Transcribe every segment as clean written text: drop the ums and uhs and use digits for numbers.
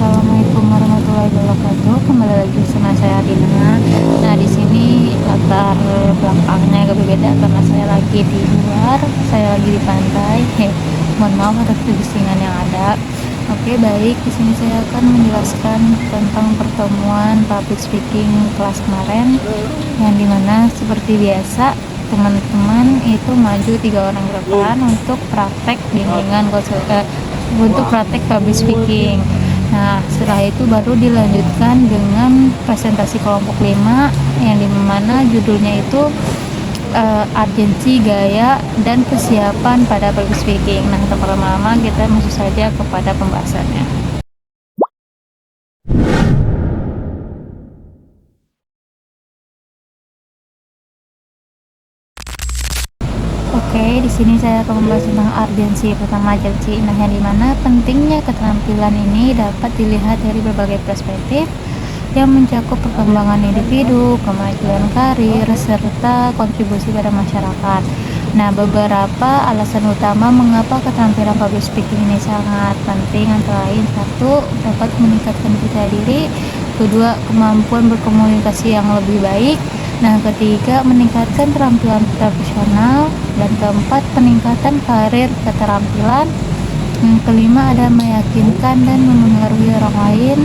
Assalamualaikum warahmatullahi wabarakatuh. Kembali lagi sama saya Dina. Nah, di sini latar belakangnya agak berbeda karena saya lagi di luar, saya lagi di pantai. Mohon maaf atas kebisingan yang ada. Oke, baik. Di sini saya akan menjelaskan tentang pertemuan public speaking kelas kemarin, yang dimana seperti biasa teman-teman itu maju 3 orang ke depan untuk praktek bimbingan untuk praktek public speaking. Nah, setelah itu baru dilanjutkan dengan presentasi kelompok 5 yang dimana judulnya itu urgensi, gaya, dan kesiapan pada public speaking. Nah, tanpa lama-lama kita masuk saja kepada pembahasannya. Oke, di sini saya akan membahas tentang urgensi. Pertama, urgensi. Nah, yang dimana pentingnya keterampilan ini dapat dilihat dari berbagai perspektif yang mencakup perkembangan individu, kemajuan karir, serta kontribusi pada masyarakat. Nah, beberapa alasan utama mengapa keterampilan public speaking ini sangat penting antara lain: satu, dapat meningkatkan percaya diri; kedua, kemampuan berkomunikasi yang lebih baik; nah, ketiga, meningkatkan keterampilan profesional; dan keempat, peningkatan karir keterampilan; yang kelima, ada meyakinkan dan memengaruhi orang lain;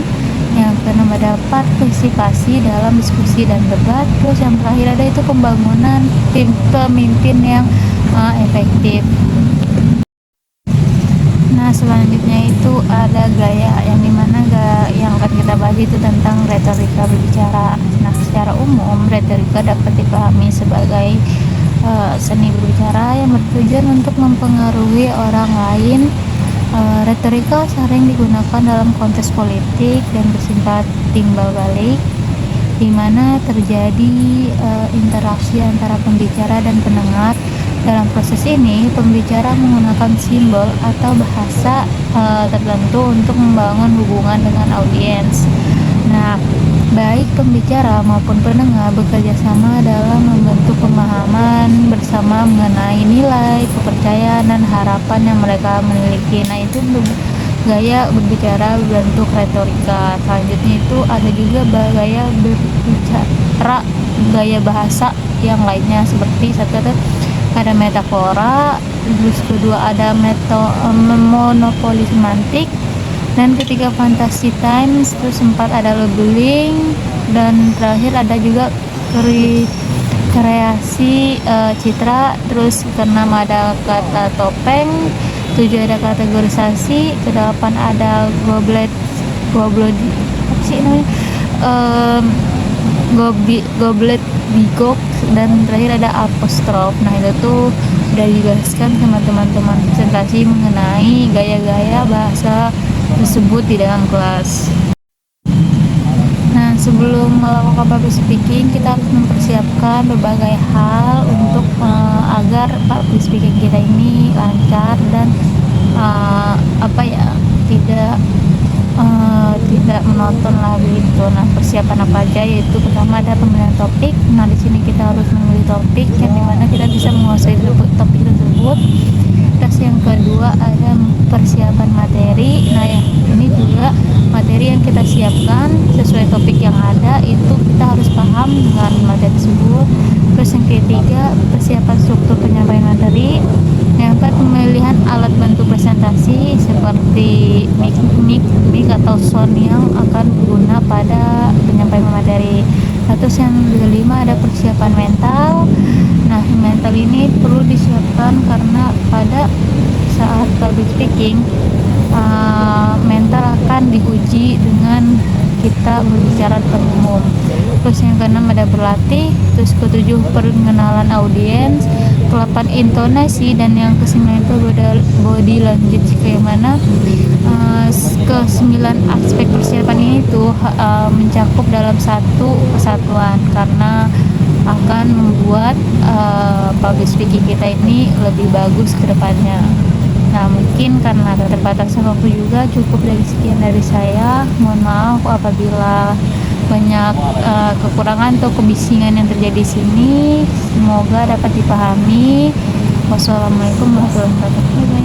yang keenam, ada partisipasi dalam diskusi dan debat; terus yang terakhir ada itu pembangunan tim pemimpin yang efektif. Nah, selanjutnya itu ada gaya, yang dimana yang akan kita bahas itu tentang retorika berbicara. Nah, secara umum retorika dapat dipahami sebagai seni berbicara yang bertujuan untuk mempengaruhi orang lain. Retorika sering digunakan dalam konteks politik dan bersifat timbal balik, di mana terjadi interaksi antara pembicara dan pendengar. Dalam proses ini, pembicara menggunakan simbol atau bahasa tertentu untuk membangun hubungan dengan audiens. Nah, baik pembicara maupun pendengar bekerja sama dalam membentuk pemahaman bersama mengenai nilai, kepercayaan, dan harapan yang mereka miliki. Nah, itu gaya berbicara berbentuk retorika. Selanjutnya itu ada juga gaya berbicara, gaya bahasa yang lainnya, seperti satu ada metafora, terus kedua ada monopoli semantik, dan ketiga fantasi times, terus 4 ada labeling, dan terakhir ada juga kreasi citra, terus keenam ada kata topeng, 7 ada kategorisasi, ke-8 ada goblet apa sih namanya, goblet bigok, dan terakhir ada apostrof. Nah, itu tuh udah dijelaskan sama teman-teman presentasi mengenai gaya-gaya bahasa tersebut di dalam kelas. Nah, sebelum melakukan public speaking, kita harus mempersiapkan berbagai hal untuk agar public speaking kita ini lancar dan tidak menonton lah begitu. Nah, persiapan apa aja, yaitu pertama ada pemilihan topik. Nah, di sini kita harus memilih topik yang dimana kita bisa menguasai topik tersebut. Terus yang kedua ada persiapan materi. Nah, yang ini juga materi yang kita siapkan sesuai topik yang ada, itu kita harus paham dengan materi tersebut. Terus yang ketiga, persiapan struktur penyampaian materi. Yang keempat, pemilihan alat bantu presentasi seperti mic atau sound yang akan berguna pada penyampaian materi. Terus yang kelima ada persiapan mental. Nah, mental ini perlu disiapkan karena pada saat public speaking mental akan diuji dengan kita berbicara depan umum. Terus yang keenam ada berlatih. Terus ketujuh, pengenalan audiens. Ke-8 intonasi, dan yang ke-9 itu body language. Kayak mana ke-9 aspek persiapan ini tuh mencakup dalam satu kesatuan, karena akan membuat public speaking kita ini lebih bagus ke depannya. Nah, mungkin karena keterbatasan waktu juga cukup dari sekian dari saya. Mohon maaf apabila banyak kekurangan atau kebisingan yang terjadi di sini. Semoga dapat dipahami. Wassalamualaikum warahmatullahi wabarakatuh.